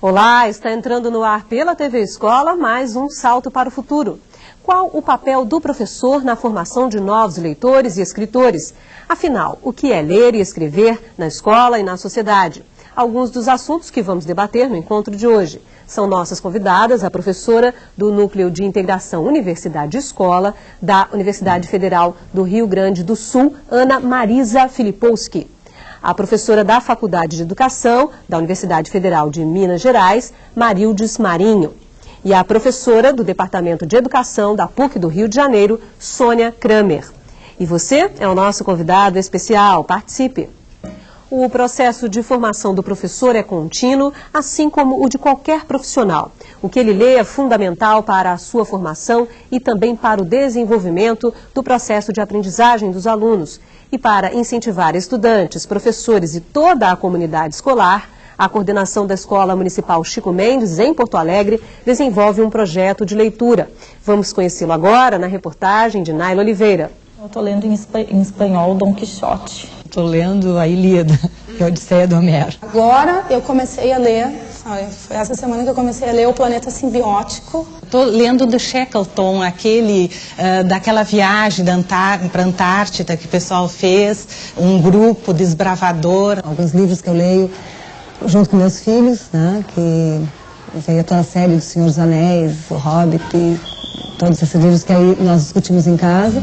Olá, está entrando no ar pela TV Escola mais um Salto para o Futuro. Qual o papel do professor na formação de novos leitores e escritores? Afinal, o que é ler e escrever na escola e na sociedade? Alguns dos assuntos que vamos debater no encontro de hoje. São nossas convidadas a professora do Núcleo de Integração Universidade-Escola da Universidade Federal do Rio Grande do Sul, Ana Marisa Filipowski. A professora da Faculdade de Educação da Universidade Federal de Minas Gerais, Marildes Marinho. E a professora do Departamento de Educação da PUC do Rio de Janeiro, Sônia Kramer. E você é o nosso convidado especial, participe! O processo de formação do professor é contínuo, assim como o de qualquer profissional. O que ele lê é fundamental para a sua formação e também para o desenvolvimento do processo de aprendizagem dos alunos. E para incentivar estudantes, professores e toda a comunidade escolar, a coordenação da Escola Municipal Chico Mendes, em Porto Alegre, desenvolve um projeto de leitura. Vamos conhecê-lo agora na reportagem de Naila Oliveira. Eu estou lendo em espanhol Dom Quixote. Estou lendo a Ilíada, que é a Odisseia do Homero. Agora eu comecei a ler, foi essa semana que eu comecei a ler O Planeta Simbiótico. Estou lendo do Shackleton, aquele daquela viagem para a Antártida que o pessoal fez, um grupo desbravador. Alguns livros que eu leio junto com meus filhos, né, que veio toda a série do Senhor dos Anéis, O Hobbit, todos esses livros que aí nós discutimos em casa.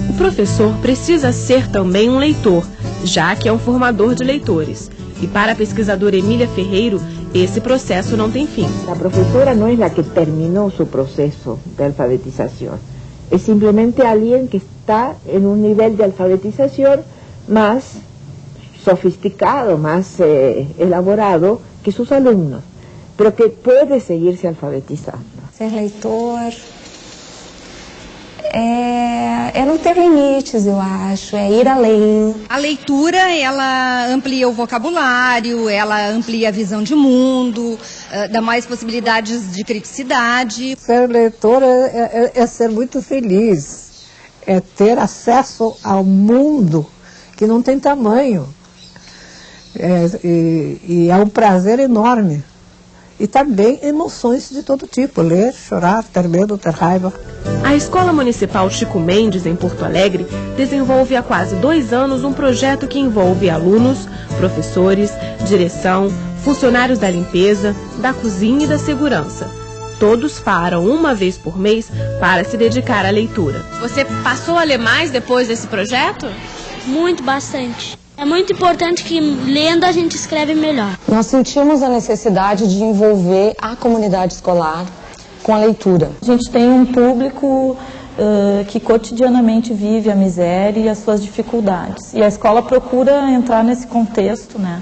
O professor precisa ser também um leitor, já que é um formador de leitores. E para a pesquisadora Emília Ferreiro, esse processo não tem fim. A professora não é a que terminou seu processo de alfabetização. É simplesmente alguém que está em um nível de alfabetização mais sofisticado, más elaborado que sus alumnos, pero que puede seguirse alfabetizando. Ser leitor é não ter limites, eu acho, é ir além. A leitura, ela amplia o vocabulário, ela amplia a visão de mundo, dá mais possibilidades de criticidade. Ser leitor é ser muito feliz, é ter acesso ao mundo que não tem tamanho. E é um prazer enorme. E também emoções de todo tipo, ler, chorar, ter medo, ter raiva. A Escola Municipal Chico Mendes, em Porto Alegre, desenvolve há quase 2 anos um projeto que envolve alunos, professores, direção, funcionários da limpeza, da cozinha e da segurança. Todos param uma vez por mês para se dedicar à leitura. Você passou a ler mais depois desse projeto? Muito, bastante. É muito importante que lendo a gente escreve melhor. Nós sentimos a necessidade de envolver a comunidade escolar com a leitura. A gente tem um público que cotidianamente vive a miséria e as suas dificuldades. E a escola procura entrar nesse contexto, né,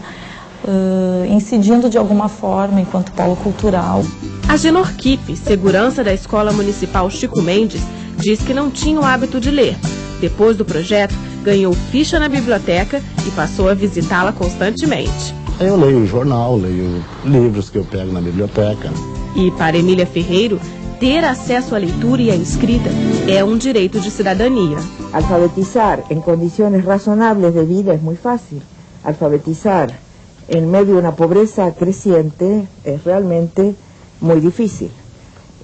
incidindo de alguma forma enquanto polo cultural. A Genor Kipp, segurança da Escola Municipal Chico Mendes, diz que não tinha o hábito de ler. Depois do projeto, ganhou ficha na biblioteca e passou a visitá-la constantemente. Eu leio jornal, leio livros que eu pego na biblioteca. E para Emília Ferreiro, ter acesso à leitura e à escrita é um direito de cidadania. Alfabetizar em condições razonáveis de vida é muito fácil. Alfabetizar em meio de uma pobreza crescente é realmente muito difícil.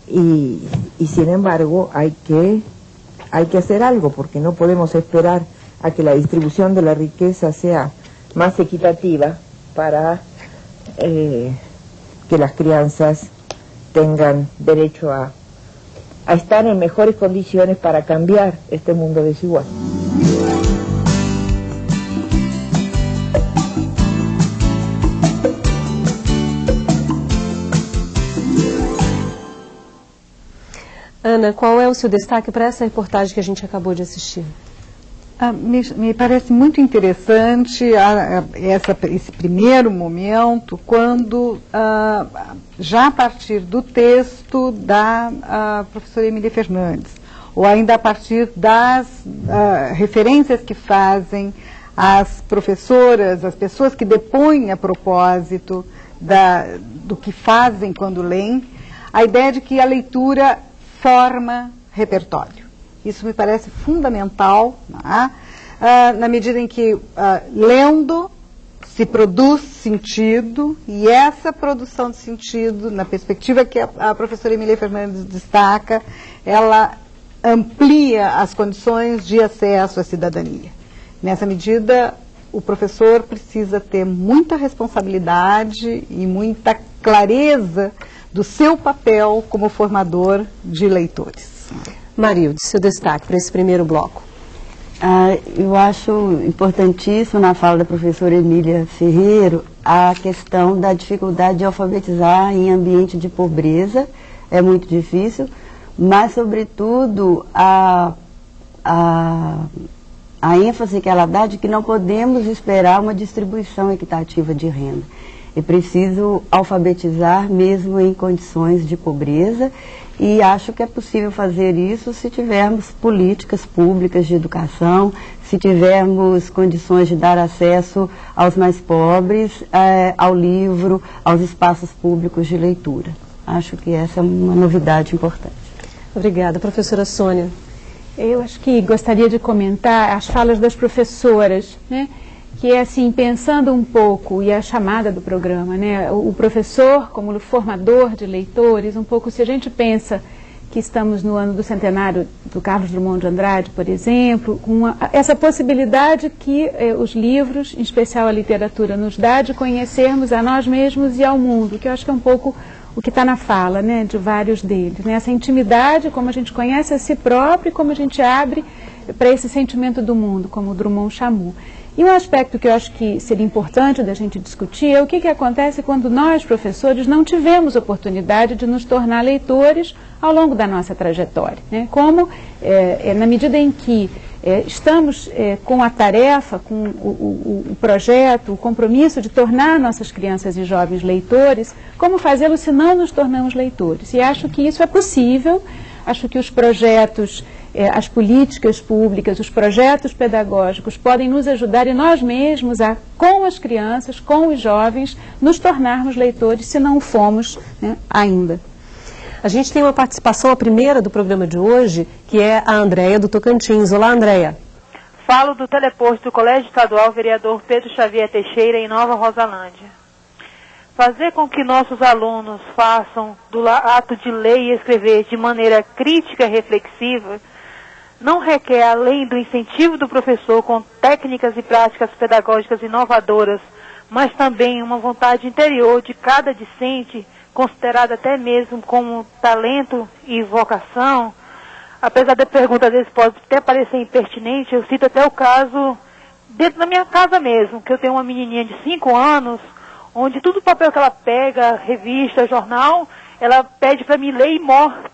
E sin embargo, hay que hacer algo, porque no podemos esperar a que la distribución de la riqueza sea más equitativa para que las crianzas tengan derecho a estar en mejores condiciones para cambiar este mundo desigual. Ana, qual é o seu destaque para essa reportagem que a gente acabou de assistir? Me parece muito interessante esse primeiro momento, quando, já a partir do texto da professora Emília Fernandes, ou ainda a partir das referências que fazem as professoras, as pessoas que depõem a propósito do que fazem quando leem, a ideia de que a leitura forma repertório. Isso me parece fundamental, né? Na medida em que, lendo, se produz sentido, e essa produção de sentido, na perspectiva que a professora Emília Fernandes destaca, ela amplia as condições de acesso à cidadania. Nessa medida, o professor precisa ter muita responsabilidade e muita clareza do seu papel como formador de leitores. Marilde, seu destaque para esse primeiro bloco. Eu acho importantíssimo na fala da professora Emília Ferreiro a questão da dificuldade de alfabetizar em ambiente de pobreza. É muito difícil, mas sobretudo a ênfase que ela dá de que não podemos esperar uma distribuição equitativa de renda. É preciso alfabetizar mesmo em condições de pobreza, e acho que é possível fazer isso se tivermos políticas públicas de educação, se tivermos condições de dar acesso aos mais pobres, ao livro, aos espaços públicos de leitura. Acho que essa é uma novidade importante. Obrigada. Professora Sônia. Eu acho que gostaria de comentar as falas das professoras, né? Que é assim, pensando um pouco, e a chamada do programa, né? O professor como formador de leitores, um pouco, se a gente pensa que estamos no ano do centenário do Carlos Drummond de Andrade, por exemplo, essa possibilidade que os livros, em especial a literatura, nos dá de conhecermos a nós mesmos e ao mundo, que eu acho que é um pouco o que está na fala, né, de vários deles, né? Essa intimidade, como a gente conhece a si próprio e como a gente abre para esse sentimento do mundo, como o Drummond chamou. E um aspecto que eu acho que seria importante da gente discutir é o que acontece quando nós, professores, não tivemos oportunidade de nos tornar leitores ao longo da nossa trajetória, né? Como, na medida em que estamos com a tarefa, com o projeto, o compromisso de tornar nossas crianças e jovens leitores, como fazê-lo se não nos tornamos leitores? E acho que isso é possível, acho que os projetos, as políticas públicas, os projetos pedagógicos podem nos ajudar e nós mesmos, com as crianças, com os jovens, nos tornarmos leitores, se não o fomos, né, ainda. A gente tem uma participação, a primeira do programa de hoje, que é a Andréia do Tocantins. Olá, Andréia. Falo do teleposto do Colégio Estadual Vereador Pedro Xavier Teixeira, em Nova Rosalândia. Fazer com que nossos alunos façam do ato de ler e escrever de maneira crítica e reflexiva não requer, além do incentivo do professor com técnicas e práticas pedagógicas inovadoras, mas também uma vontade interior de cada discente, considerada até mesmo como talento e vocação. Apesar da pergunta às vezes pode até parecer impertinente, eu cito até o caso dentro da minha casa mesmo, que eu tenho uma menininha de 5 anos, onde todo o papel que ela pega, revista, jornal, ela pede para mim ler e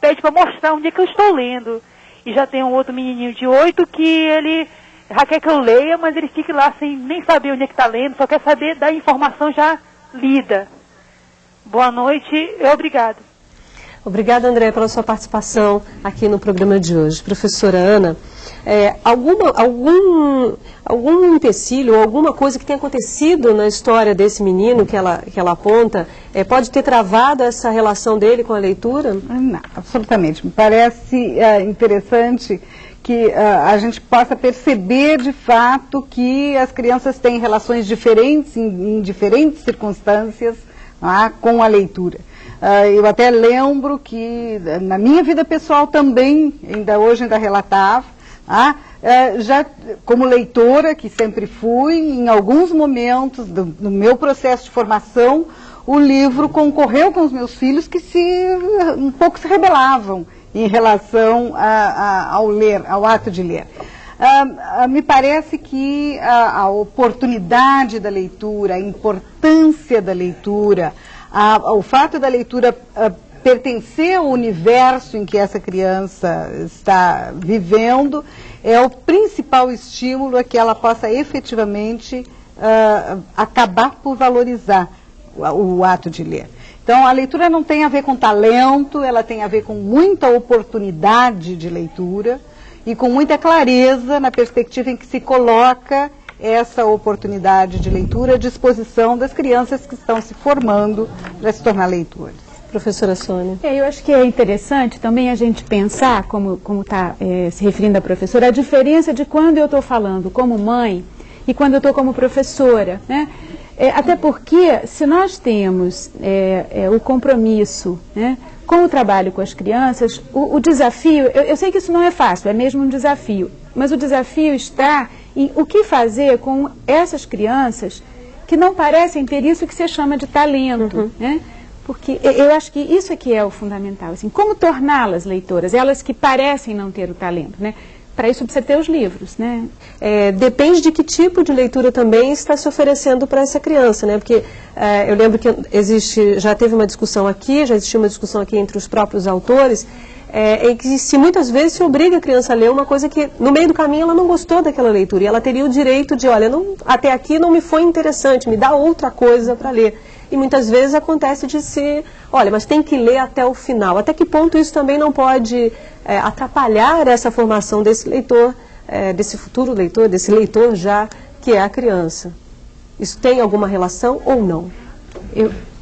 pede para mostrar onde é que eu estou lendo. E já tem um outro menininho de 8 que ele já quer que eu leia, mas ele fica lá sem nem saber onde é que está lendo, só quer saber da informação já lida. Boa noite e obrigada. Obrigada, André, pela sua participação aqui no programa de hoje. Professora Ana, algum empecilho, alguma coisa que tenha acontecido na história desse menino que ela aponta, pode ter travado essa relação dele com a leitura? Não, absolutamente. Me parece interessante que a gente possa perceber de fato que as crianças têm relações diferentes em diferentes circunstâncias com a leitura. Eu até lembro que na minha vida pessoal também, hoje ainda relatava, já como leitora, que sempre fui, em alguns momentos do meu processo de formação, o livro concorreu com os meus filhos que um pouco se rebelavam em relação ao ler, ao ato de ler. Me parece que a oportunidade da leitura, a importância da leitura, o fato da leitura pertencer ao universo em que essa criança está vivendo é o principal estímulo a que ela possa efetivamente acabar por valorizar o ato de ler. Então, a leitura não tem a ver com talento, ela tem a ver com muita oportunidade de leitura e com muita clareza na perspectiva em que se coloca essa oportunidade de leitura à disposição das crianças que estão se formando para se tornar leitores. Professora Sônia. Eu acho que é interessante também a gente pensar, como está se referindo a professora, a diferença de quando eu estou falando como mãe e quando eu estou como professora, né? Até porque, se nós temos o compromisso, né, com o trabalho com as crianças, o desafio, eu sei que isso não é fácil, é mesmo um desafio, mas o desafio está em o que fazer com essas crianças que não parecem ter isso que você chama de talento, né? Porque eu acho que isso é que é o fundamental, assim, como torná-las leitoras, elas que parecem não ter o talento, né? Para isso precisa ter os livros, né? Depende de que tipo de leitura também está se oferecendo para essa criança, né? Porque eu lembro que já teve uma discussão aqui, já existiu uma discussão aqui entre os próprios autores, em que muitas vezes se obriga a criança a ler uma coisa que no meio do caminho ela não gostou daquela leitura, e ela teria o direito de, olha, até aqui não me foi interessante, me dá outra coisa para ler. E muitas vezes acontece de olha, mas tem que ler até o final. Até que ponto isso também não pode atrapalhar essa formação desse leitor, desse futuro leitor, desse leitor já que é a criança? Isso tem alguma relação ou não?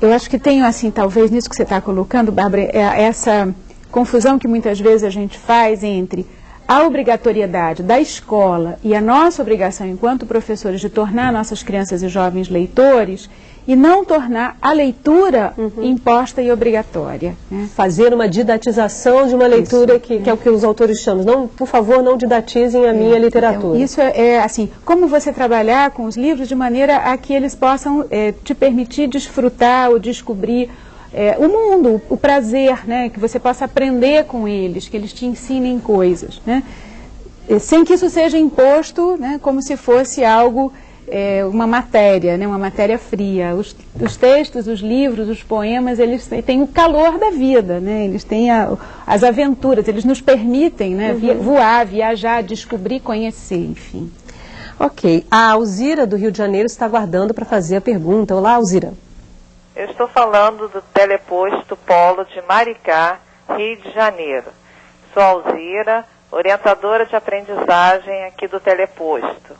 Eu acho que tem, assim, talvez nisso que você está colocando, Bárbara, essa confusão que muitas vezes a gente faz entre a obrigatoriedade da escola e a nossa obrigação enquanto professores de tornar nossas crianças e jovens leitores e não tornar a leitura imposta e obrigatória, né? Fazer uma didatização de uma leitura que é o que os autores chamam. Não, por favor, não didatizem a minha literatura. Então, isso é assim, como você trabalhar com os livros de maneira a que eles possam te permitir desfrutar ou descobrir o mundo, o prazer, né? Que você possa aprender com eles, que eles te ensinem coisas, né? Sem que isso seja imposto, né? Como se fosse algo, uma matéria, né? Uma matéria fria. Os textos, os livros, os poemas, eles têm o calor da vida, né? Eles têm as aventuras, eles nos permitem, né? Voar, viajar, descobrir, conhecer, enfim. Ok. A Alzira, do Rio de Janeiro, está aguardando para fazer a pergunta. Olá, Alzira. Eu estou falando do Teleposto Polo de Maricá, Rio de Janeiro. Sou Alzira, orientadora de aprendizagem aqui do Teleposto.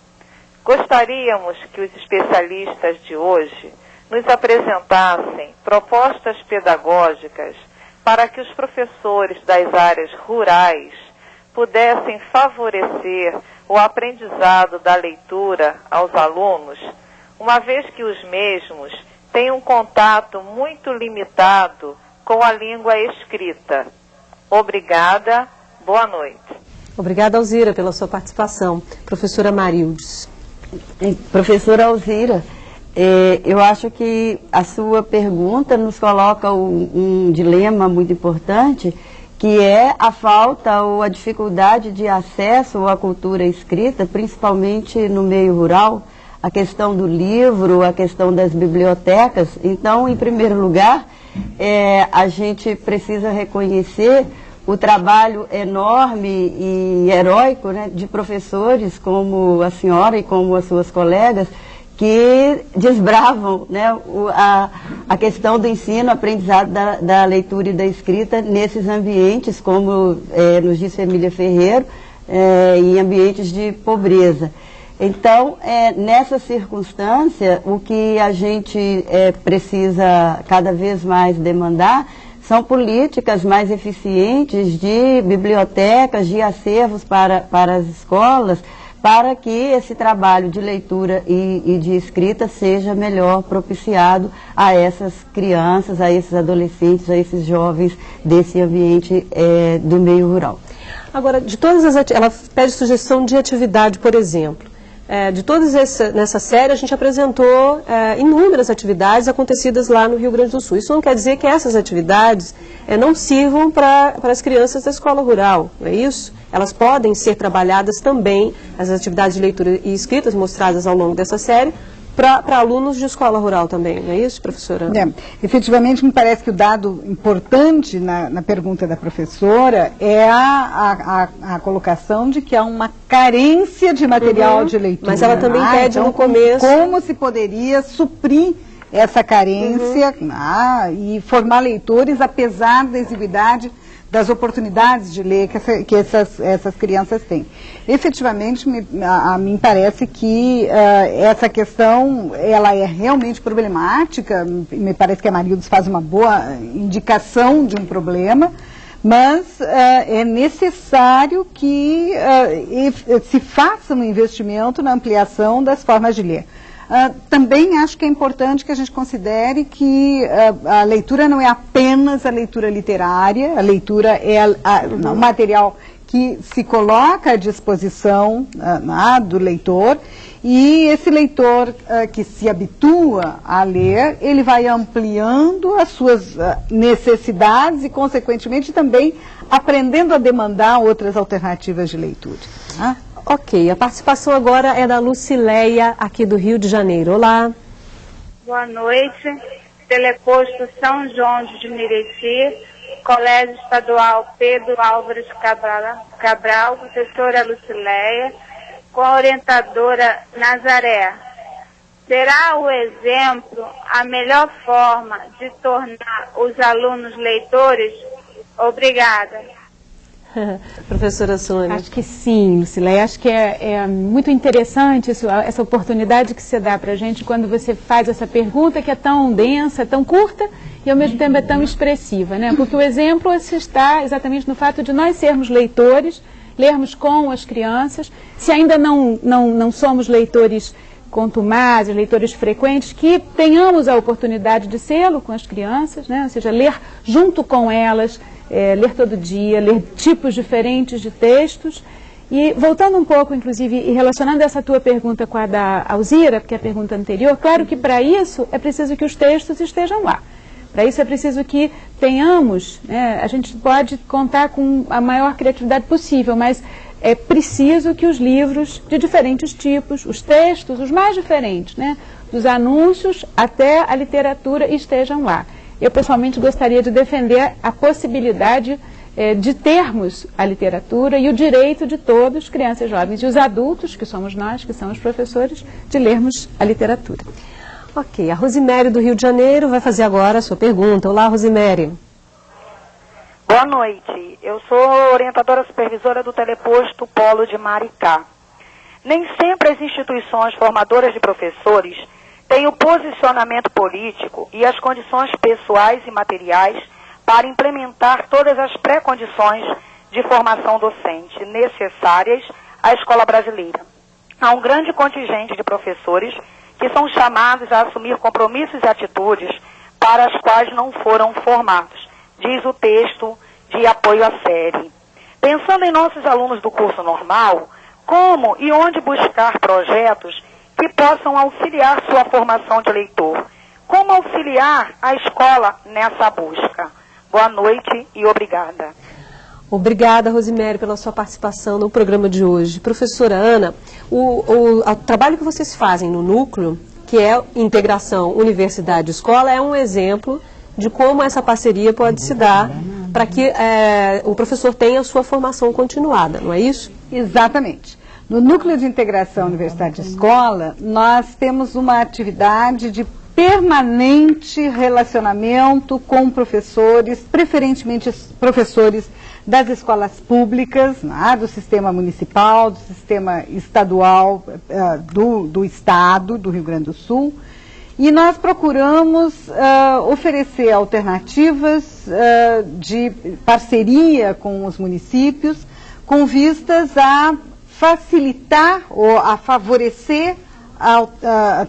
Gostaríamos que os especialistas de hoje nos apresentassem propostas pedagógicas para que os professores das áreas rurais pudessem favorecer o aprendizado da leitura aos alunos, uma vez que os mesmos têm um contato muito limitado com a língua escrita. Obrigada, boa noite. Obrigada, Alzira, pela sua participação. Professora Marildes. Professora Alzira, eu acho que a sua pergunta nos coloca um dilema muito importante, que é a falta ou a dificuldade de acesso à cultura escrita, principalmente no meio rural, a questão do livro, a questão das bibliotecas. Então, em primeiro lugar, a gente precisa reconhecer o trabalho enorme e heróico, né, de professores como a senhora e como as suas colegas, que desbravam, né, a questão do ensino, aprendizado da leitura e da escrita nesses ambientes, como nos disse Emília Ferreiro, em ambientes de pobreza. Então, nessa circunstância, o que a gente precisa cada vez mais demandar são políticas mais eficientes de bibliotecas, de acervos para as escolas, para que esse trabalho de leitura e de escrita seja melhor propiciado a essas crianças, a esses adolescentes, a esses jovens desse ambiente do meio rural. Agora, de todas ela pede sugestão de atividade, por exemplo. De todas nessa série, a gente apresentou inúmeras atividades acontecidas lá no Rio Grande do Sul. Isso não quer dizer que essas atividades não sirvam para as crianças da escola rural, não é isso? Elas podem ser trabalhadas também, as atividades de leitura e escritas mostradas ao longo dessa série, para alunos de escola rural também, não é isso, professora? Efetivamente, me parece que o dado importante na pergunta da professora é a colocação de que há uma carência de material de leitura. Mas ela também pede então, no começo... Como se poderia suprir essa carência e formar leitores, apesar da exiguidade das oportunidades de ler que essas crianças têm. Efetivamente, a mim parece que essa questão ela é realmente problemática. Me parece que a Marildes faz uma boa indicação de um problema, mas é necessário que se faça um investimento na ampliação das formas de ler. Também acho que é importante que a gente considere que a leitura não é apenas a leitura literária, a leitura é o material que se coloca à disposição do leitor, e esse leitor que se habitua a ler, ele vai ampliando as suas necessidades e, consequentemente, também aprendendo a demandar outras alternativas de leitura. Ok, a participação agora é da Lucileia, aqui do Rio de Janeiro. Olá. Boa noite. Teleposto São João de Meriti, Colégio Estadual Pedro Álvares Cabral, professora Lucileia, com a orientadora Nazaré. Será o exemplo a melhor forma de tornar os alunos leitores? Obrigada. Professora Sônia. Acho que sim, Lucileia. Acho que é muito interessante essa oportunidade que você dá para a gente quando você faz essa pergunta que é tão densa, tão curta e ao mesmo tempo é tão expressiva, né? Porque o exemplo está exatamente no fato de nós sermos leitores, lermos com as crianças. Se ainda não somos leitores contumazes, leitores frequentes, que tenhamos a oportunidade de sê-lo com as crianças, né? Ou seja, ler junto com elas, ler todo dia, ler tipos diferentes de textos. E voltando um pouco, inclusive, e relacionando essa tua pergunta com a da Alzira, porque é a pergunta anterior, claro que para isso é preciso que os textos estejam lá. Para isso é preciso que tenhamos, a gente pode contar com a maior criatividade possível, mas é preciso que os livros de diferentes tipos, os textos, os mais diferentes, dos anúncios até a literatura, estejam lá. Eu, pessoalmente, gostaria de defender a possibilidade de termos a literatura e o direito de todos, crianças, jovens e os adultos, que somos nós, que são os professores, de lermos a literatura. Ok, a Rosiméria do Rio de Janeiro vai fazer agora a sua pergunta. Olá, Rosiméria. Boa noite. Eu sou orientadora supervisora do Teleposto Polo de Maricá. Nem sempre as instituições formadoras de professores têm o posicionamento político e as condições pessoais e materiais para implementar todas as pré-condições de formação docente necessárias à escola brasileira. Há um grande contingente de professores que são chamados a assumir compromissos e atitudes para as quais não foram formados, diz o texto de apoio à série. Pensando em nossos alunos do curso normal, como e onde buscar projetos que possam auxiliar sua formação de leitor? Como auxiliar a escola nessa busca? Boa noite e obrigada. Obrigada, Rosiméria, pela sua participação no programa de hoje. Professora Ana, o trabalho que vocês fazem no núcleo, que é integração universidade-escola, é um exemplo de como essa parceria pode se dar para que o professor tenha a sua formação continuada, não é isso? Exatamente. No Núcleo de Integração Universidade-Escola, nós temos uma atividade de permanente relacionamento com professores, preferentemente professores das escolas públicas, do sistema municipal, do sistema estadual do Estado, do Rio Grande do Sul. E nós procuramos oferecer alternativas de parceria com os municípios, com vistas a facilitar ou a favorecer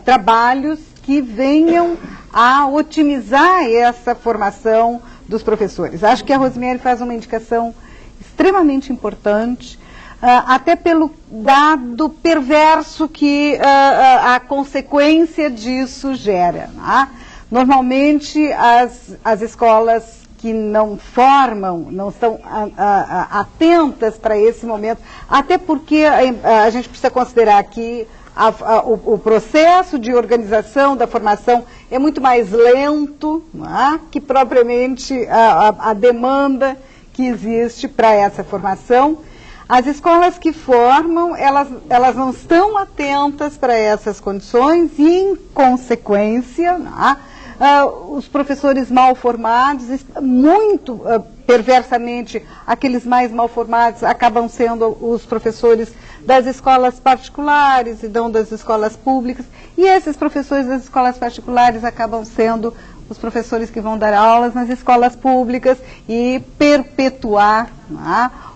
trabalhos que venham a otimizar essa formação dos professores. Acho que a Rosiméria faz uma indicação extremamente importante, até pelo dado perverso que a consequência disso gera. Normalmente, as escolas que não formam, não estão atentas para esse momento, até porque a gente precisa considerar que o processo de organização da formação é muito mais lento, que propriamente a demanda que existe para essa formação. As escolas que formam, elas não estão atentas para essas condições e, em consequência, os professores mal formados, muito perversamente, aqueles mais mal formados acabam sendo os professores das escolas particulares e não das escolas públicas, e esses professores das escolas particulares acabam sendo os professores que vão dar aulas nas escolas públicas e perpetuar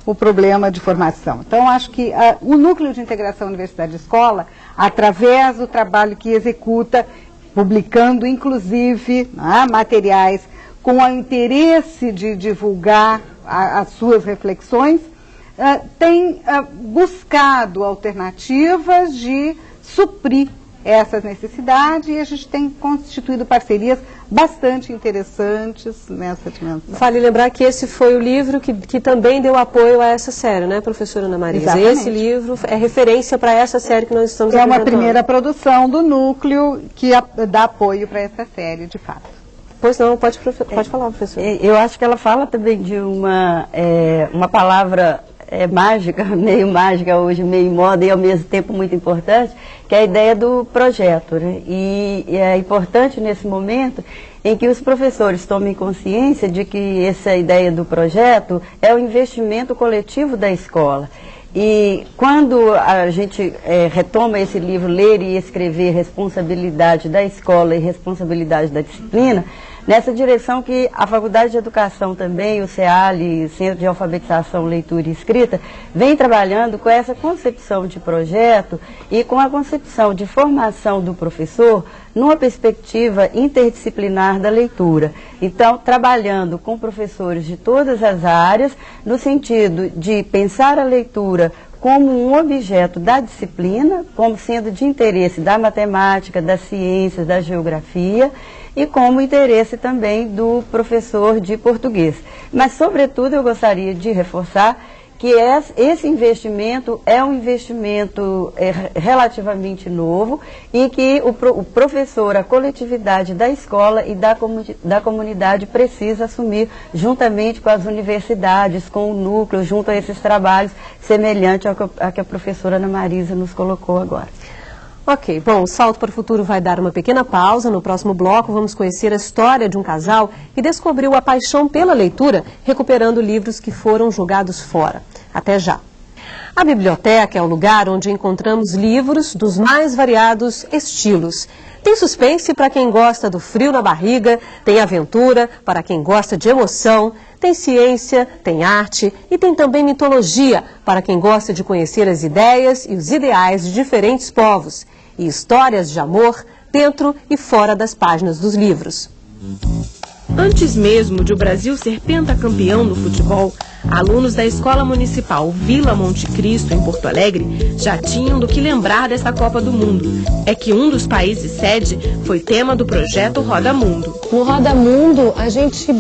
o problema de formação. Então, acho que o Núcleo de Integração Universidade-Escola através do trabalho que executa, publicando inclusive materiais com o interesse de divulgar as suas reflexões, tem buscado alternativas de suprir essas necessidades, e a gente tem constituído parcerias bastante interessantes nessa dimensão. Vale lembrar que esse foi o livro que também deu apoio a essa série, né, professora Ana Marisa? Exatamente. Esse livro é referência para essa série que nós estamos apresentando. É uma primeira produção do núcleo que dá apoio para essa série, de fato. Pois não, pode falar, professora. Eu acho que ela fala também de uma palavra mágica, meio mágica hoje, meio moda e ao mesmo tempo muito importante, que é a ideia do projeto, né? E é importante nesse momento em que os professores tomem consciência de que essa ideia do projeto é o investimento coletivo da escola. E quando a gente retoma esse livro, Ler e Escrever, Responsabilidade da Escola e Responsabilidade da Disciplina, nessa direção que a Faculdade de Educação também, o CEALI, Centro de Alfabetização, Leitura e Escrita, vem trabalhando com essa concepção de projeto e com a concepção de formação do professor numa perspectiva interdisciplinar da leitura. Então, trabalhando com professores de todas as áreas, no sentido de pensar a leitura como um objeto da disciplina, como sendo de interesse da matemática, das ciências, da geografia, e como interesse também do professor de português. Mas, sobretudo, eu gostaria de reforçar que esse investimento é um investimento relativamente novo e que o professor, a coletividade da escola e da comunidade precisa assumir juntamente com as universidades, com o núcleo, junto a esses trabalhos, semelhante ao que a professora Ana Marisa nos colocou agora. Ok, bom, o Salto para o Futuro vai dar uma pequena pausa. No próximo bloco vamos conhecer a história de um casal que descobriu a paixão pela leitura, recuperando livros que foram jogados fora. Até já! A biblioteca é o lugar onde encontramos livros dos mais variados estilos. Tem suspense para quem gosta do frio na barriga, tem aventura para quem gosta de emoção, tem ciência, tem arte e tem também mitologia para quem gosta de conhecer as ideias e os ideais de diferentes povos. E histórias de amor dentro e fora das páginas dos livros. Antes mesmo de o Brasil ser pentacampeão no futebol, alunos da Escola Municipal Vila Monte Cristo, em Porto Alegre, já tinham do que lembrar dessa Copa do Mundo. É que um dos países sede foi tema do projeto Roda Mundo. No Roda Mundo, a gente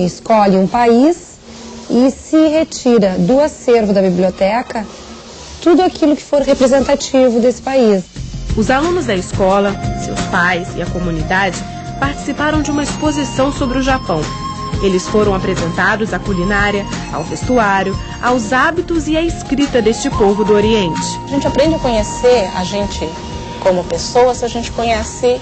escolhe um país e se retira do acervo da biblioteca tudo aquilo que for representativo desse país. Os alunos da escola, seus pais e a comunidade participaram de uma exposição sobre o Japão. Eles foram apresentados à culinária, ao vestuário, aos hábitos e à escrita deste povo do Oriente. A gente aprende a conhecer a gente como pessoa se a gente conhece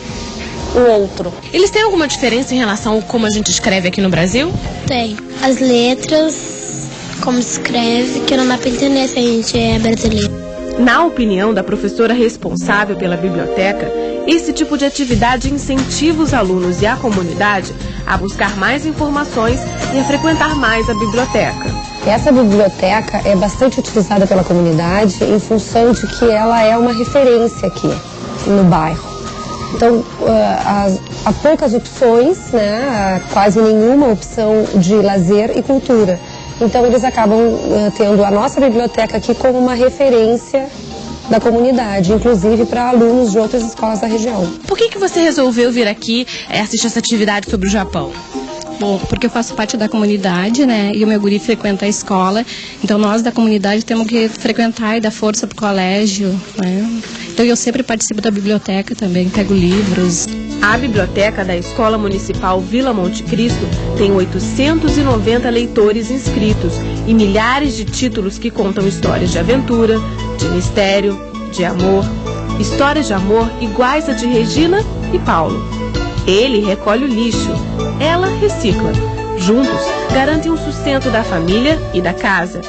o outro. Eles têm alguma diferença em relação a como a gente escreve aqui no Brasil? Tem. As letras, como se escreve, que não dá para entender se a gente é brasileiro. Na opinião da professora responsável pela biblioteca, esse tipo de atividade incentiva os alunos e a comunidade a buscar mais informações e a frequentar mais a biblioteca. Essa biblioteca é bastante utilizada pela comunidade em função de que ela é uma referência aqui no bairro. Então, há poucas opções, né, quase nenhuma opção de lazer e cultura. Então, eles acabam tendo a nossa biblioteca aqui como uma referência da comunidade, inclusive para alunos de outras escolas da região. Por que você resolveu vir aqui assistir essa atividade sobre o Japão? Bom, porque eu faço parte da comunidade, né, e o meu guri frequenta a escola, então nós da comunidade temos que frequentar e dar força para o colégio, né. Então eu sempre participo da biblioteca também, pego livros. A biblioteca da Escola Municipal Vila Monte Cristo tem 890 leitores inscritos e milhares de títulos que contam histórias de aventura, de mistério, de amor, histórias de amor iguais a de Regina e Paulo. Ele recolhe o lixo, ela recicla. Juntos, garantem o sustento da família e da casa.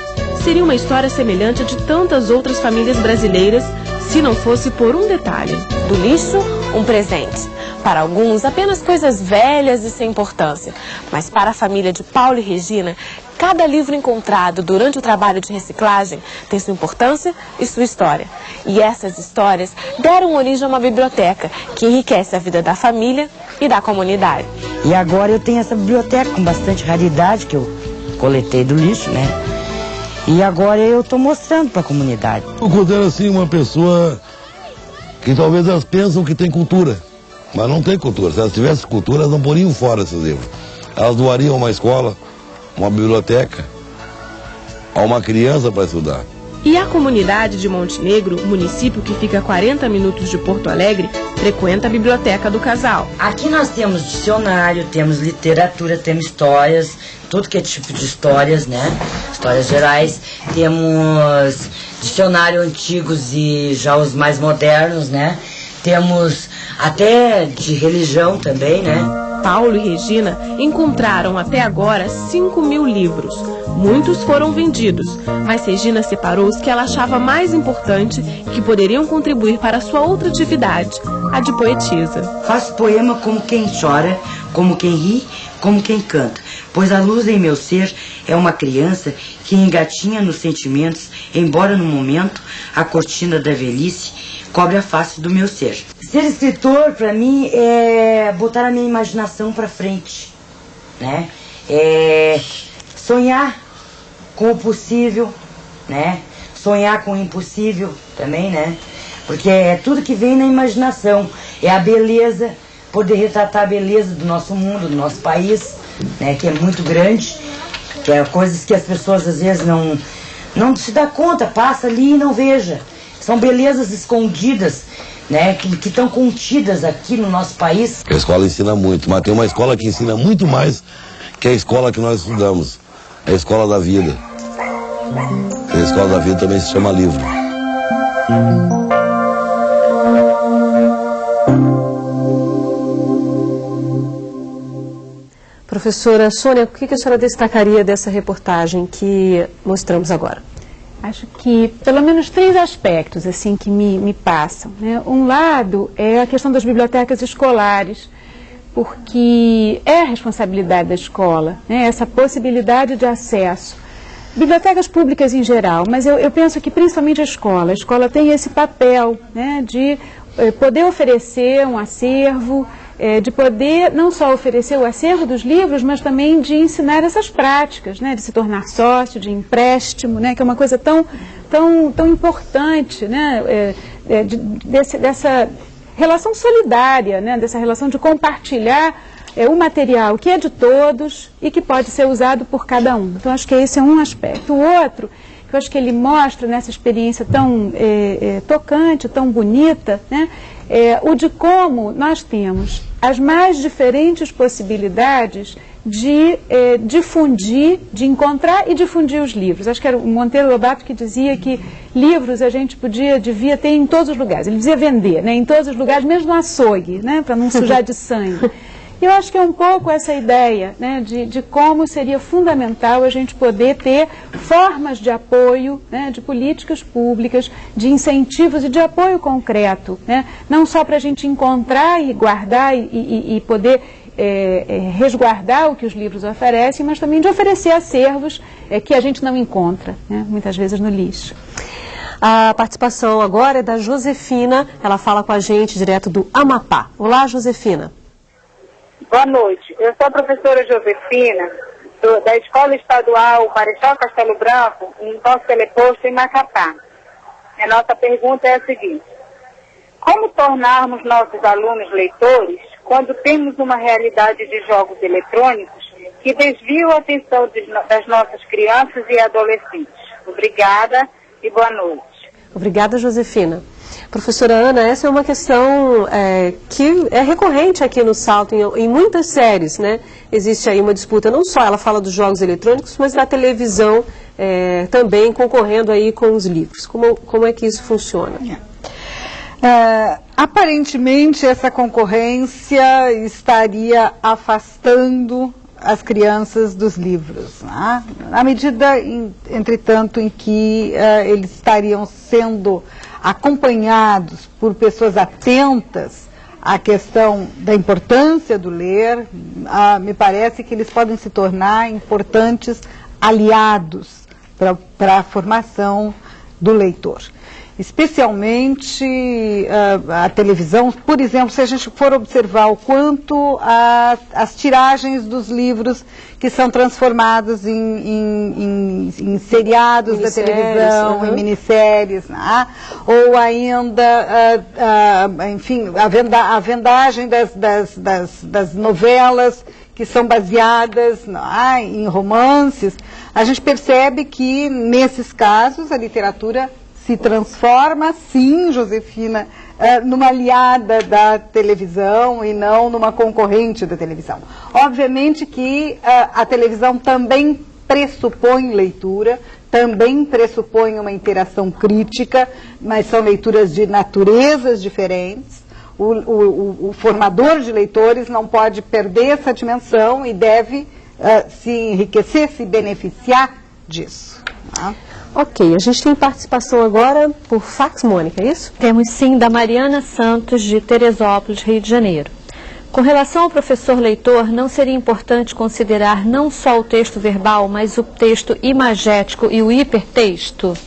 Seria uma história semelhante a de tantas outras famílias brasileiras se não fosse por um detalhe. Do lixo, um presente. Para alguns, apenas coisas velhas e sem importância. Mas para a família de Paulo e Regina, cada livro encontrado durante o trabalho de reciclagem tem sua importância e sua história. E essas histórias deram origem a uma biblioteca que enriquece a vida da família e da comunidade. E agora eu tenho essa biblioteca com bastante raridade que eu coletei do lixo, né? E agora eu estou mostrando para a comunidade. Eu considero assim uma pessoa que talvez elas pensam que tem cultura, mas não tem cultura. Se elas tivessem cultura, elas não poriam fora esses livros. Elas doariam a uma escola, uma biblioteca, a uma criança para estudar. E a comunidade de Montenegro, município que fica a 40 minutos de Porto Alegre, frequenta a biblioteca do casal. Aqui nós temos dicionário, temos literatura, temos histórias, tudo que é tipo de histórias, né? Histórias gerais. Temos dicionário antigos e já os mais modernos, né? Temos até de religião também, né? Paulo e Regina encontraram até agora 5.000 livros. Muitos foram vendidos, mas Regina separou os que ela achava mais importante e que poderiam contribuir para a sua outra atividade, a de poetisa. Faço poema como quem chora, como quem ri, como quem canta, pois a luz em meu ser é uma criança que engatinha nos sentimentos, embora no momento a cortina da velhice cobre a face do meu ser. Ser escritor, para mim, é botar a minha imaginação para frente, né? É sonhar com o possível, né? Sonhar com o impossível também, né? Porque é tudo que vem na imaginação. É a beleza, poder retratar a beleza do nosso mundo, do nosso país, né? Que é muito grande, que é coisas que as pessoas às vezes não se dá conta, passa ali e não veja. São belezas escondidas, né, que estão contidas aqui no nosso país. A escola ensina muito, mas tem uma escola que ensina muito mais que a escola que nós estudamos. É a escola da vida. A escola da vida também se chama livro. Professora Sônia, o que a senhora destacaria dessa reportagem que mostramos agora? Acho que pelo menos 3 aspectos assim que me passam, né? Um lado é a questão das bibliotecas escolares, porque é a responsabilidade da escola, né? Essa possibilidade de acesso. Bibliotecas públicas em geral, mas eu penso que principalmente a escola tem esse papel, né, de poder oferecer um acervo, de poder não só oferecer o acervo dos livros, mas também de ensinar essas práticas, né, de se tornar sócio, de empréstimo, né, que é uma coisa tão importante, né, dessa relação solidária, né, dessa relação de compartilhar o material que é de todos e que pode ser usado por cada um. Então, acho que esse é um aspecto. O outro, que eu acho que ele mostra nessa experiência tão tocante, tão bonita, né, o de como nós temos as mais diferentes possibilidades de difundir, de encontrar e difundir os livros. Acho que era o Monteiro Lobato que dizia que livros a gente devia ter em todos os lugares. Ele dizia vender, né, em todos os lugares, mesmo no açougue, né, para não sujar de sangue. Eu acho que é um pouco essa ideia, né, de como seria fundamental a gente poder ter formas de apoio, né, de políticas públicas, de incentivos e de apoio concreto, né, não só para a gente encontrar e guardar e poder resguardar o que os livros oferecem, mas também de oferecer acervos que a gente não encontra, né, muitas vezes no lixo. A participação agora é da Josefina, ela fala com a gente direto do Amapá. Olá, Josefina. Boa noite, eu sou a professora Josefina, da Escola Estadual Marechal Castelo Branco, em nosso teleposto em Macapá. A nossa pergunta é a seguinte: como tornarmos nossos alunos leitores quando temos uma realidade de jogos eletrônicos que desviam a atenção das nossas crianças e adolescentes? Obrigada e boa noite. Obrigada, Josefina. Professora Ana, essa é uma questão que é recorrente aqui no Salto, em muitas séries, né? Existe aí uma disputa, não só ela fala dos jogos eletrônicos, mas da televisão também concorrendo aí com os livros. Como é que isso funciona? Aparentemente, essa concorrência estaria afastando as crianças dos livros, né? À medida, entretanto, em que eles estariam sendo acompanhados por pessoas atentas a questão da importância do ler, me parece que eles podem se tornar importantes aliados para a formação do leitor. Especialmente a televisão, por exemplo, se a gente for observar o quanto as tiragens dos livros que são transformados em seriados da televisão, em minisséries, né? Ou ainda, enfim, a vendagem das novelas que são baseadas em romances, a gente percebe que, nesses casos, a literatura se transforma, sim, Josefina, numa aliada da televisão e não numa concorrente da televisão. Obviamente que a televisão também pressupõe leitura, também pressupõe uma interação crítica, mas são leituras de naturezas diferentes. O formador de leitores não pode perder essa dimensão e deve se enriquecer, se beneficiar disso. Tá? Ok, a gente tem participação agora por fax, Mônica, é isso? Temos sim, da Mariana Santos, de Teresópolis, Rio de Janeiro. Com relação ao professor leitor, não seria importante considerar não só o texto verbal, mas o texto imagético e o hipertexto?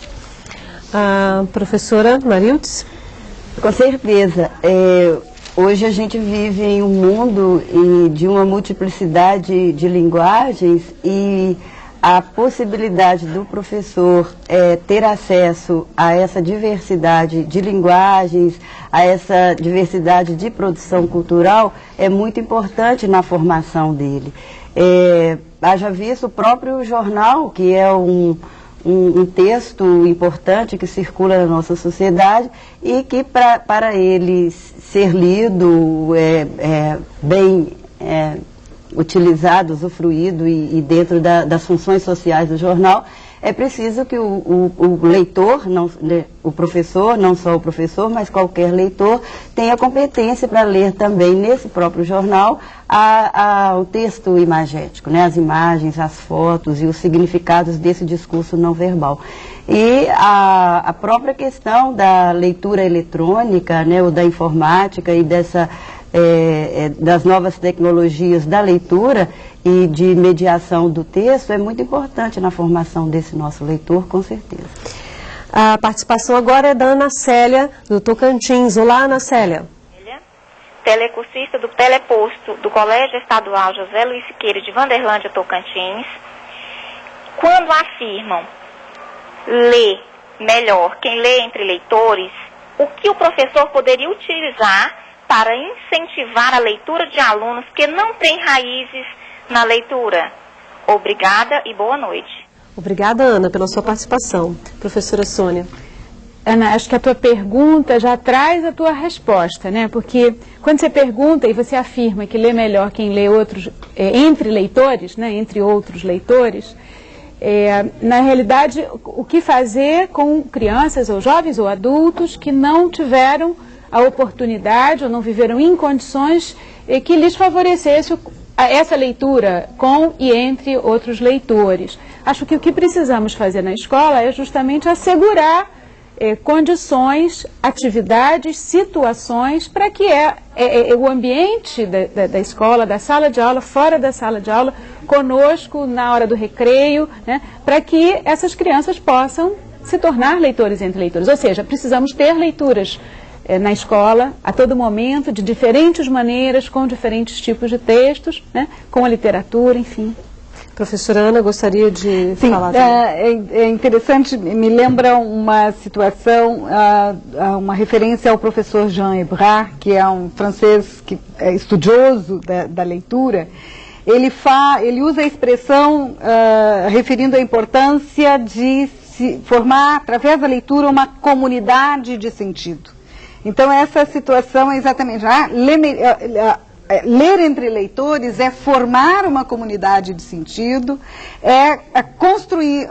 Professora Marildes? Com certeza. Hoje a gente vive em um mundo de uma multiplicidade de linguagens e a possibilidade do professor ter acesso a essa diversidade de linguagens, a essa diversidade de produção cultural, é muito importante na formação dele. Haja visto o próprio jornal, que é um texto importante que circula na nossa sociedade e que para ele ser lido, bem utilizado, usufruído e dentro das funções sociais do jornal, é preciso que o leitor, o professor, não só o professor, mas qualquer leitor, tenha competência para ler também nesse próprio jornal o texto imagético, né, as imagens, as fotos e os significados desse discurso não verbal. E a própria questão da leitura eletrônica, né, ou da informática e das novas tecnologias da leitura e de mediação do texto é muito importante na formação desse nosso leitor, com certeza. A participação agora é da Ana Célia, do Tocantins. Olá, Ana Célia. Telecursista do Teleposto do Colégio Estadual José Luiz Siqueira de Vanderlândia, Tocantins. Quando afirmam ler melhor quem lê entre leitores, o que o professor poderia utilizar para incentivar a leitura de alunos que não têm raízes na leitura? Obrigada e boa noite. Obrigada, Ana, pela sua participação. Professora Sônia. Ana, acho que a tua pergunta já traz a tua resposta, né? Porque quando você pergunta e você afirma que lê melhor quem lê outros, entre leitores, né? Entre outros leitores, na realidade, o que fazer com crianças ou jovens ou adultos que não tiveram a oportunidade ou não viveram em condições que lhes favorecesse essa leitura com e entre outros leitores. Acho que o que precisamos fazer na escola é justamente assegurar condições, atividades, situações para que o ambiente da escola, da sala de aula, fora da sala de aula, conosco na hora do recreio, né, para que essas crianças possam se tornar leitores entre leitores. Ou seja, precisamos ter leituras na escola, a todo momento, de diferentes maneiras, com diferentes tipos de textos, né, com a literatura, enfim. Professora Ana, gostaria de falar também. É interessante, me lembra uma situação, uma referência ao professor Jean Hébrard, que é um francês que é estudioso da leitura. Ele usa a expressão referindo à importância de se formar, através da leitura, uma comunidade de sentido. Então, essa situação é exatamente... ler entre leitores é formar uma comunidade de sentido, é construir,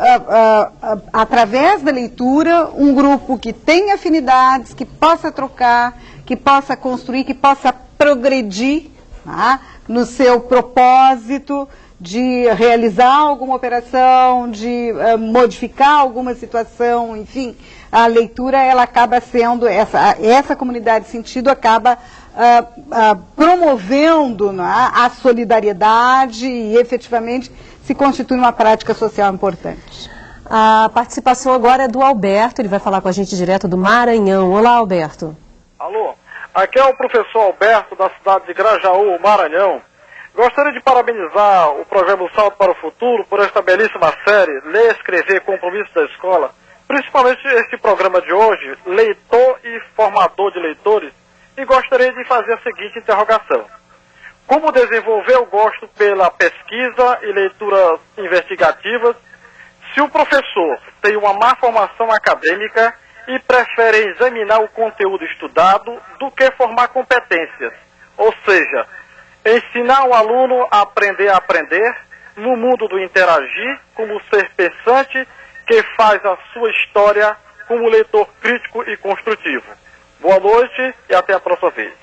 através da leitura, um grupo que tenha afinidades, que possa trocar, que possa construir, que possa progredir, tá, no seu propósito de realizar alguma operação, de modificar alguma situação, enfim. A leitura, ela acaba sendo, essa comunidade de sentido acaba promovendo, né, a solidariedade e efetivamente se constitui uma prática social importante. A participação agora é do Alberto, ele vai falar com a gente direto do Maranhão. Olá, Alberto. Alô, aqui é o professor Alberto, da cidade de Grajaú, Maranhão. Gostaria de parabenizar o programa Salto para o Futuro por esta belíssima série, Ler, Escrever, Compromisso da Escola, principalmente este programa de hoje, Leitor e Formador de Leitores, e gostaria de fazer a seguinte interrogação. Como desenvolver o gosto pela pesquisa e leituras investigativas se o professor tem uma má formação acadêmica e prefere examinar o conteúdo estudado do que formar competências? Ou seja, ensinar o aluno a aprender no mundo do interagir como ser pensante que faz a sua história como leitor crítico e construtivo. Boa noite e até a próxima vez.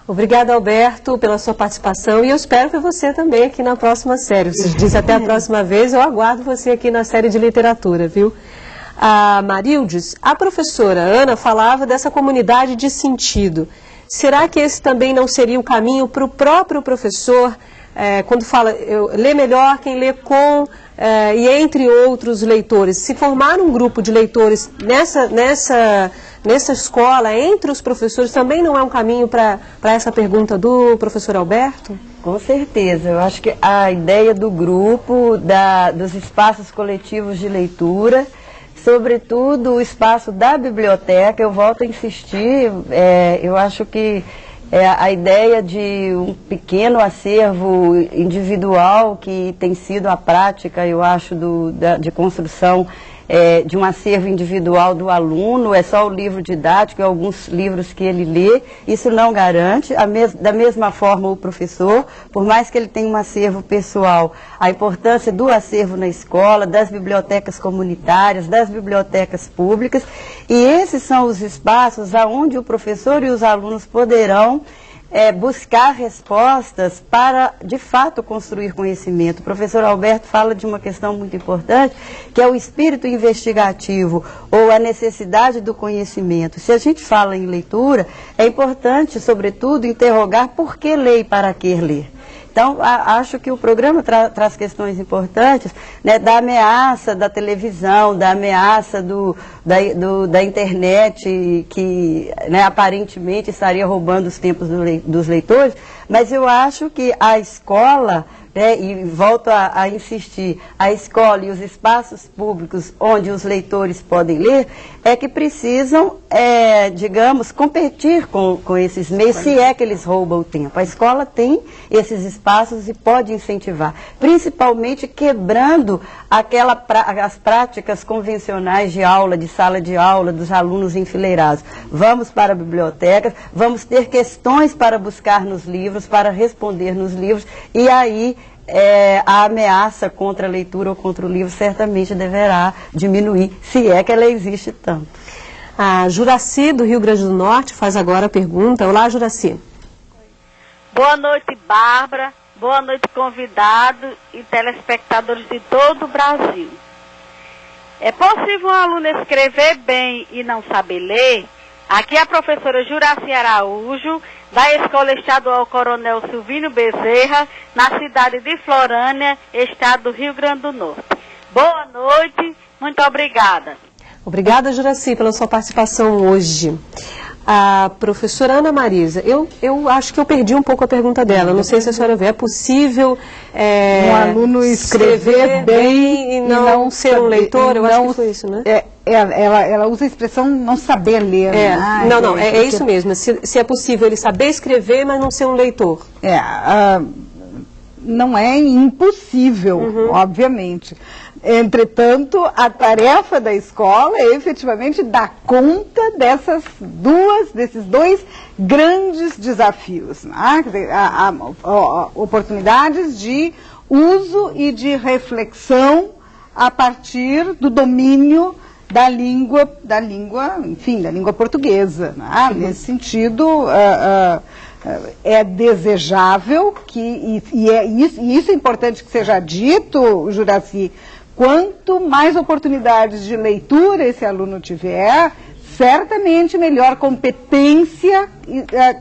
Obrigada, Alberto, pela sua participação e eu espero que você também aqui na próxima série. Você disse até a próxima vez, eu aguardo você aqui na série de literatura, viu? A Marildes, a professora Ana falava dessa comunidade de sentido. Será que esse também não seria um caminho para o próprio professor, quando fala, lê melhor quem lê com, e entre outros leitores, se formar um grupo de leitores nessa escola, entre os professores, também não é um caminho para essa pergunta do professor Alberto? Com certeza, eu acho que a ideia do grupo, dos espaços coletivos de leitura, sobretudo o espaço da biblioteca, eu volto a insistir, eu acho que a ideia de um pequeno acervo individual que tem sido a prática, eu acho, de construção de um acervo individual do aluno, é só o livro didático e alguns livros que ele lê, isso não garante. Da mesma forma o professor, por mais que ele tenha um acervo pessoal, a importância do acervo na escola, das bibliotecas comunitárias, das bibliotecas públicas, e esses são os espaços onde o professor e os alunos poderão buscar respostas para, de fato, construir conhecimento. O professor Alberto fala de uma questão muito importante, que é o espírito investigativo, ou a necessidade do conhecimento. Se a gente fala em leitura, é importante, sobretudo, interrogar por que ler e para que ler. Então, acho que o programa traz questões importantes, né, da ameaça da televisão, da ameaça da internet, que, né, aparentemente estaria roubando os tempos dos leitores, mas eu acho que a escola, e volto a insistir, a escola e os espaços públicos onde os leitores podem ler, que precisam, digamos, competir com esses meios, se é que eles roubam o tempo. A escola tem esses espaços e pode incentivar, principalmente quebrando as práticas convencionais de aula, de sala de aula, dos alunos enfileirados. Vamos para a biblioteca, vamos ter questões para buscar nos livros, para responder nos livros, e aí a ameaça contra a leitura ou contra o livro certamente deverá diminuir, se é que ela existe tanto. A Juraci, do Rio Grande do Norte, faz agora a pergunta. Olá, Juraci. Boa noite, Bárbara. Boa noite, convidado e telespectadores de todo o Brasil. É possível um aluno escrever bem e não saber ler? Aqui é a professora Juraci Araújo, da Escola Estadual Coronel Silvino Bezerra, na cidade de Florânia, estado do Rio Grande do Norte. Boa noite, muito obrigada. Obrigada, Juraci, pela sua participação hoje. A professora Ana Marisa, eu acho que eu perdi um pouco a pergunta dela, não sei se a senhora vê, é possível um aluno escrever bem e não ser um leitor? Eu acho que foi isso, né? Ela usa a expressão não saber ler. É isso mesmo, se é possível ele saber escrever, mas não ser um leitor. Não é impossível, obviamente. Entretanto, a tarefa da escola é efetivamente dar conta desses dois grandes desafios, né? Quer dizer, oportunidades de uso e de reflexão a partir do domínio da língua, enfim, da língua portuguesa, né? Nesse sentido, é desejável e isso é importante que seja dito, Juraci, quanto mais oportunidades de leitura esse aluno tiver, certamente melhor competência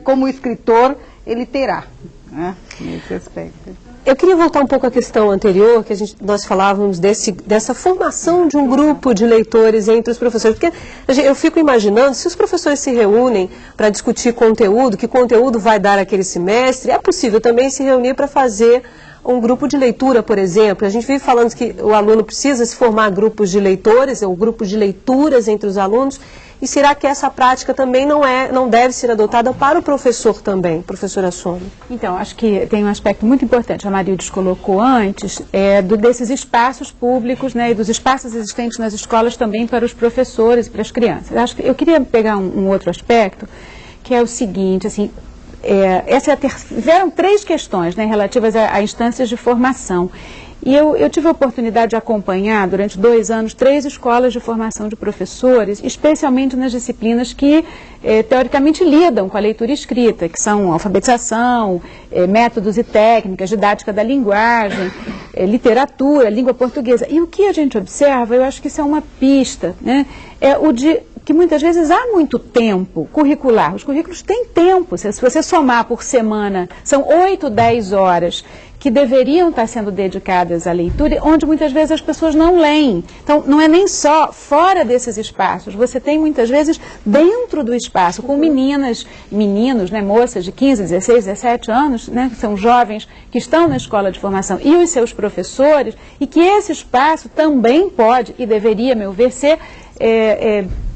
como escritor ele terá, né, nesse aspecto. Eu queria voltar um pouco à questão anterior, que nós falávamos dessa formação de um grupo de leitores entre os professores. Porque eu fico imaginando, se os professores se reúnem para discutir conteúdo, que conteúdo vai dar aquele semestre, é possível também se reunir para fazer um grupo de leitura, por exemplo. A gente vive falando que o aluno precisa se formar grupos de leitores, ou grupos de leituras entre os alunos. E será que essa prática também não deve ser adotada para o professor também, professora Sônia? Então, acho que tem um aspecto muito importante, a Marildes colocou antes, desses espaços públicos, né, e dos espaços existentes nas escolas também para os professores e para as crianças. Acho que eu queria pegar um outro aspecto, que é o seguinte, assim, tiveram 3 questões, né, relativas a instâncias de formação. E eu tive a oportunidade de acompanhar, durante 2 anos, 3 escolas de formação de professores, especialmente nas disciplinas que, teoricamente, lidam com a leitura escrita, que são alfabetização, métodos e técnicas, didática da linguagem, literatura, língua portuguesa. E o que a gente observa, eu acho que isso é uma pista, né, é o de que muitas vezes há muito tempo curricular. Os currículos têm tempo. Se você somar por semana, são 8, 10 horas que deveriam estar sendo dedicadas à leitura, onde muitas vezes as pessoas não leem. Então, não é nem só fora desses espaços, você tem muitas vezes dentro do espaço, com meninos, né, moças de 15, 16, 17 anos, né, que são jovens que estão na escola de formação, e os seus professores, e que esse espaço também pode, e deveria, a meu ver, ser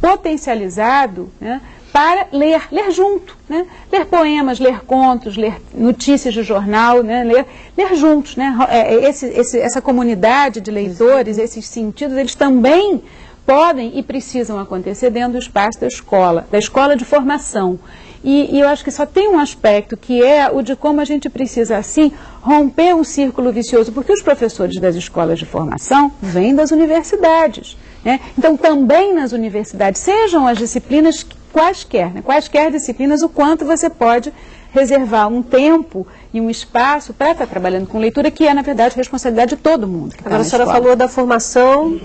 potencializado, né, para ler junto, né? Ler poemas, ler contos, ler notícias de jornal, né? ler juntos, né? Essa comunidade de leitores, esses sentidos, eles também podem e precisam acontecer dentro do espaço da escola de formação. E eu acho que só tem um aspecto, que é o de como a gente precisa, assim, romper um círculo vicioso, porque os professores das escolas de formação vêm das universidades, né? Então, também nas universidades, sejam as disciplinas quaisquer, né? Quaisquer disciplinas, o quanto você pode reservar um tempo e um espaço para estar trabalhando com leitura, que é, na verdade, responsabilidade de todo mundo. Agora, a senhora falou da formação,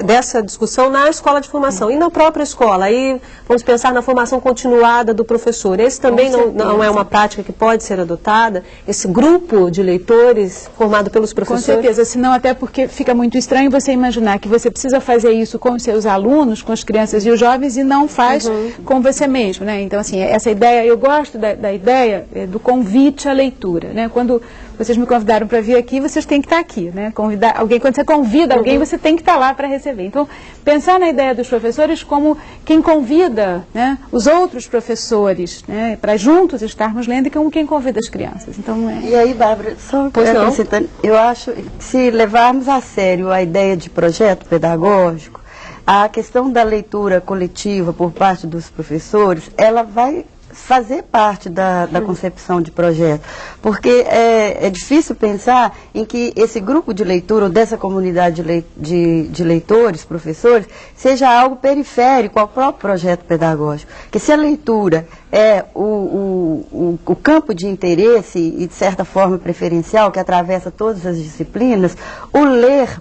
dessa discussão na escola de formação. E na própria escola? Aí vamos pensar na formação continuada do professor. Esse também não é uma prática que pode ser adotada? Esse grupo de leitores formado pelos professores? Com certeza, senão até porque fica muito estranho você imaginar que você precisa fazer isso com os seus alunos, com as crianças e os jovens, e não faz com você mesmo, né? Então, assim, essa ideia, eu gosto da ideia do convite à leitura, né? Quando vocês me convidaram para vir aqui, vocês têm que estar aqui, né? Convidar alguém, quando você convida alguém, você tem que estar lá para receber. Então, pensar na ideia dos professores como quem convida, né, os outros professores, né, para juntos estarmos lendo, e como quem convida as crianças. Então, E aí, Bárbara, só acrescentando, eu acho que se levarmos a sério a ideia de projeto pedagógico, a questão da leitura coletiva por parte dos professores, ela vai fazer parte da concepção de projeto, porque é difícil pensar em que esse grupo de leitura, ou dessa comunidade de leitores, professores, seja algo periférico ao próprio projeto pedagógico. Porque se a leitura é o campo de interesse e, de certa forma, preferencial, que atravessa todas as disciplinas, o ler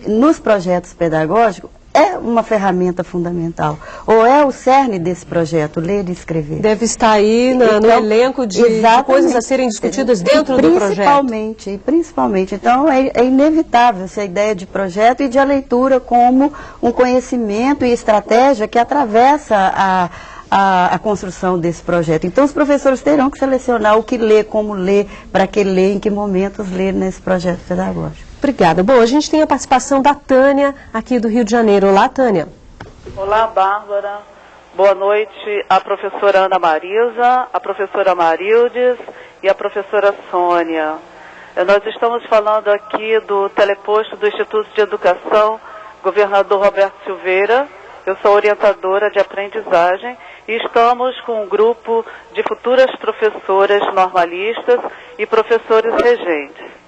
nos projetos pedagógicos é uma ferramenta fundamental, ou é o cerne desse projeto, ler e escrever. Deve estar aí no elenco de coisas a serem discutidas dentro do projeto. Principalmente. Então, é inevitável essa ideia de projeto e de a leitura como um conhecimento e estratégia que atravessa a construção desse projeto. Então, os professores terão que selecionar o que ler, como ler, para que ler, em que momentos ler nesse projeto pedagógico. Obrigada. Bom, a gente tem a participação da Tânia, aqui do Rio de Janeiro. Olá, Tânia. Olá, Bárbara. Boa noite à professora Ana Marisa, à professora Marildes e à professora Sônia. Nós estamos falando aqui do teleposto do Instituto de Educação Governador Roberto Silveira. Eu sou orientadora de aprendizagem e estamos com um grupo de futuras professoras normalistas e professores regentes.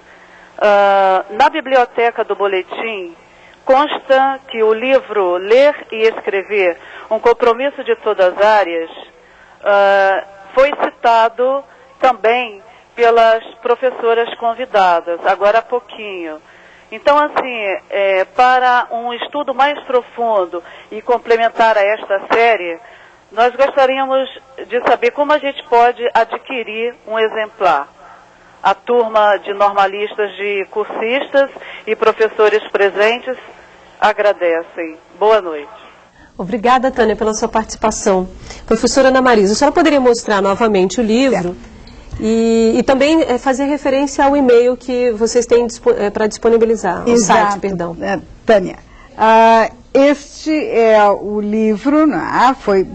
Na biblioteca do boletim consta que o livro Ler e Escrever, um compromisso de todas as áreas, foi citado também pelas professoras convidadas, agora há pouquinho. Então, assim, para um estudo mais profundo e complementar a esta série, nós gostaríamos de saber como a gente pode adquirir um exemplar. A turma de normalistas, de cursistas e professores presentes agradecem. Boa noite. Obrigada, Tânia, pela sua participação. Professora Ana Marisa, a senhora poderia mostrar novamente o livro e também fazer referência ao e-mail que vocês têm para disponibilizar, o site, perdão. Tânia, este é o livro, foi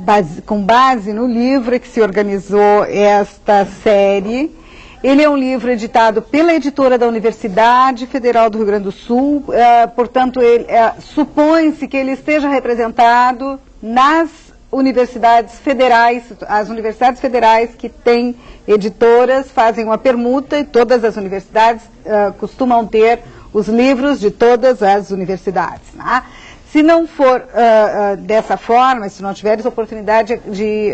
com base no livro que se organizou esta série. Ele é um livro editado pela editora da Universidade Federal do Rio Grande do Sul, portanto, supõe-se que ele esteja representado nas universidades federais. As universidades federais que têm editoras fazem uma permuta e todas as universidades costumam ter os livros de todas as universidades. Se não for dessa forma, se não tiveres oportunidade de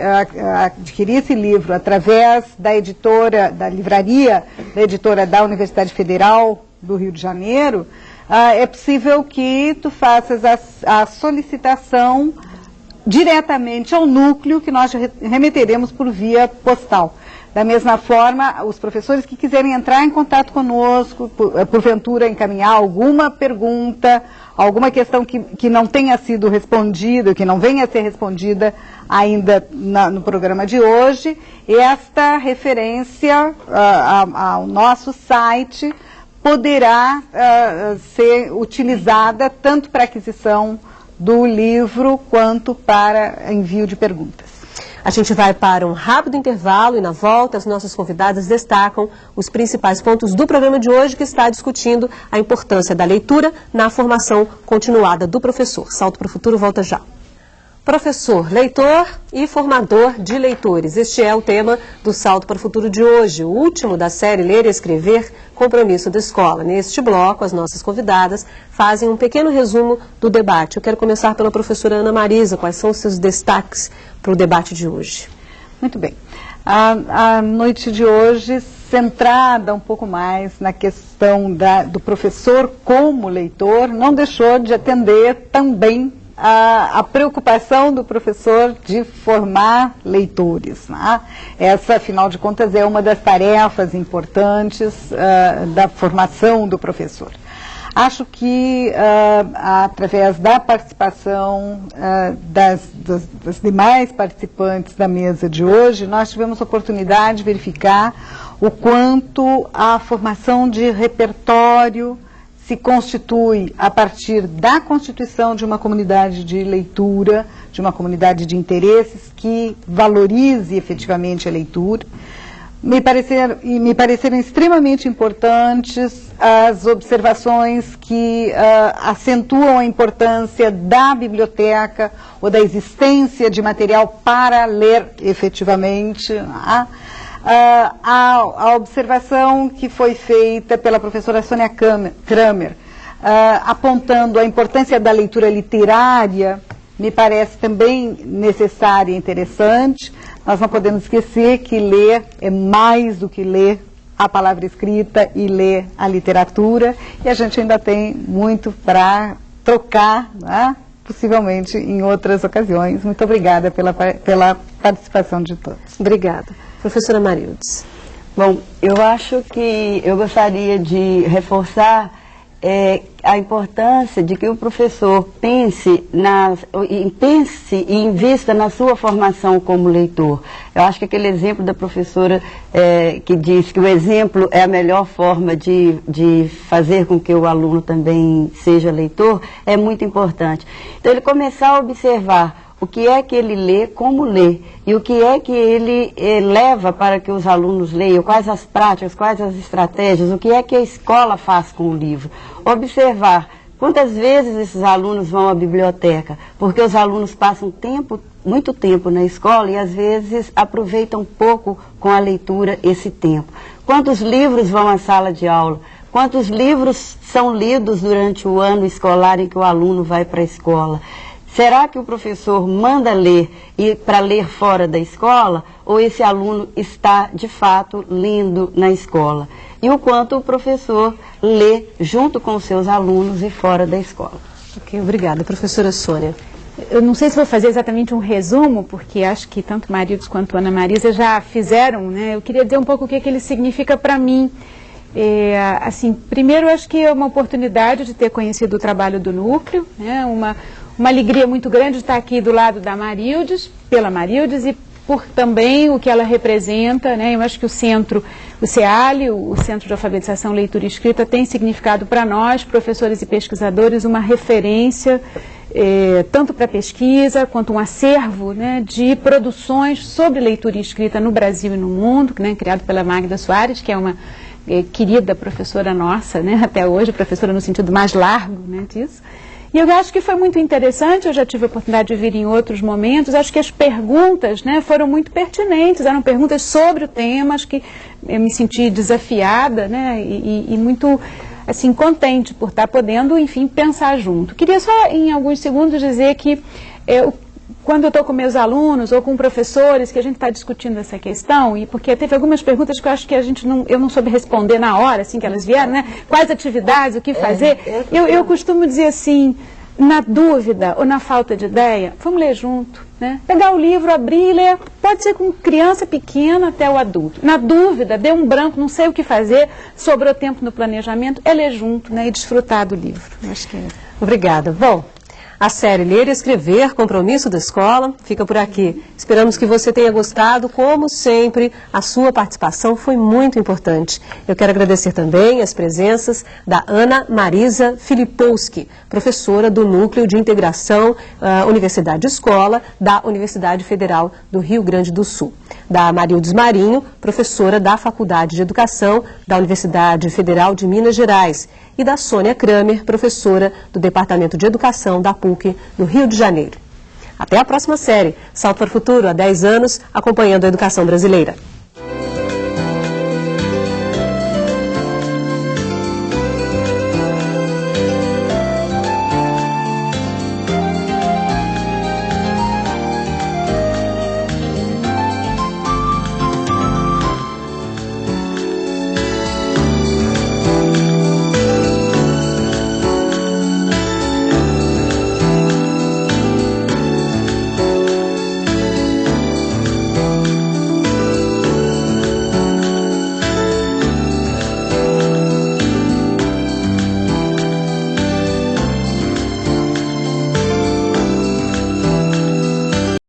adquirir esse livro através da editora, da livraria, da editora da Universidade Federal do Rio de Janeiro, é possível que tu faças a solicitação diretamente ao núcleo que nós remeteremos por via postal. Da mesma forma, os professores que quiserem entrar em contato conosco, porventura encaminhar alguma pergunta, alguma questão que não tenha sido respondida, que não venha a ser respondida ainda no programa de hoje, esta referência ao nosso site poderá ser utilizada tanto para aquisição do livro quanto para envio de perguntas. A gente vai para um rápido intervalo e na volta as nossas convidadas destacam os principais pontos do programa de hoje, que está discutindo a importância da leitura na formação continuada do professor. Salto para o Futuro volta já. Professor, leitor e formador de leitores. Este é o tema do Salto para o Futuro de hoje, o último da série Ler e Escrever, Compromisso da Escola. Neste bloco, as nossas convidadas fazem um pequeno resumo do debate. Eu quero começar pela professora Ana Marisa. Quais são os seus destaques para o debate de hoje? Muito bem. A noite de hoje, centrada um pouco mais na questão do professor como leitor, não deixou de atender também a preocupação do professor de formar leitores. Essa, afinal de contas, é uma das tarefas importantes da formação do professor. Acho que, através da participação das demais participantes da mesa de hoje, nós tivemos a oportunidade de verificar o quanto a formação de repertório se constitui a partir da constituição de uma comunidade de leitura, de uma comunidade de interesses que valorize efetivamente a leitura. Me pareceram extremamente importantes as observações que acentuam a importância da biblioteca ou da existência de material para ler efetivamente. A observação que foi feita pela professora Sônia Kramer, apontando a importância da leitura literária, me parece também necessária e interessante. Nós não podemos esquecer que ler é mais do que ler a palavra escrita e ler a literatura, e a gente ainda tem muito para trocar, possivelmente em outras ocasiões. Muito obrigada pela participação de todos. Obrigada. Professora Marildes. Bom, eu acho que eu gostaria de reforçar a importância de que o professor pense e invista na sua formação como leitor. Eu acho que aquele exemplo da professora que diz que o exemplo é a melhor forma de fazer com que o aluno também seja leitor é muito importante. Então, ele começar a observar o que é que ele lê, como lê, e o que é que ele leva para que os alunos leiam, quais as práticas, quais as estratégias, o que é que a escola faz com o livro. Observar quantas vezes esses alunos vão à biblioteca, porque os alunos passam muito tempo na escola e às vezes aproveitam pouco com a leitura esse tempo. Quantos livros vão à sala de aula? Quantos livros são lidos durante o ano escolar em que o aluno vai para a escola? Será que o professor manda ler e para ler fora da escola, ou esse aluno está, de fato, lendo na escola? E o quanto o professor lê junto com os seus alunos e fora da escola. Ok, obrigada. Professora Sônia. Eu não sei se vou fazer exatamente um resumo, porque acho que tanto Marildes quanto Ana Marisa já fizeram, né? Eu queria dizer um pouco o que ele significa para mim. Assim, primeiro, acho que é uma oportunidade de ter conhecido o trabalho do núcleo, né? Uma alegria muito grande de estar aqui do lado da Marildes, pela Marildes, e por também o que ela representa, né? Eu acho que o centro, o CEALI, o Centro de Alfabetização, Leitura e Escrita, tem significado para nós, professores e pesquisadores, uma referência, tanto para pesquisa, quanto um acervo, né, de produções sobre leitura e escrita no Brasil e no mundo, né, criado pela Magda Soares, que é uma querida professora nossa, né, até hoje, professora no sentido mais largo, né, disso. E eu acho que foi muito interessante, eu já tive a oportunidade de vir em outros momentos, acho que as perguntas, né, foram muito pertinentes, eram perguntas sobre o tema, acho que eu me senti desafiada, né, e muito, assim, contente por estar podendo, enfim, pensar junto. Queria só, em alguns segundos, dizer que quando eu estou com meus alunos ou com professores, que a gente está discutindo essa questão, e porque teve algumas perguntas que eu acho que eu não soube responder na hora, assim que elas vieram, né? Quais atividades, o que fazer? Eu costumo dizer assim, na dúvida ou na falta de ideia, vamos ler junto, né? Pegar o livro, abrir e ler, pode ser com criança pequena até o adulto. Na dúvida, deu um branco, não sei o que fazer, sobrou tempo no planejamento, é ler junto, né? E desfrutar do livro. Acho que é. Obrigada. Bom, a série Ler e Escrever, Compromisso da Escola, fica por aqui. Esperamos que você tenha gostado. Como sempre, a sua participação foi muito importante. Eu quero agradecer também as presenças da Ana Marisa Filipowski, professora do Núcleo de Integração Universidade Escola da Universidade Federal do Rio Grande do Sul. Da Marildes Marinho, professora da Faculdade de Educação da Universidade Federal de Minas Gerais. E da Sônia Kramer, professora do Departamento de Educação da PUC do Rio de Janeiro. Até a próxima série, Salto para o Futuro, há 10 anos, acompanhando a educação brasileira.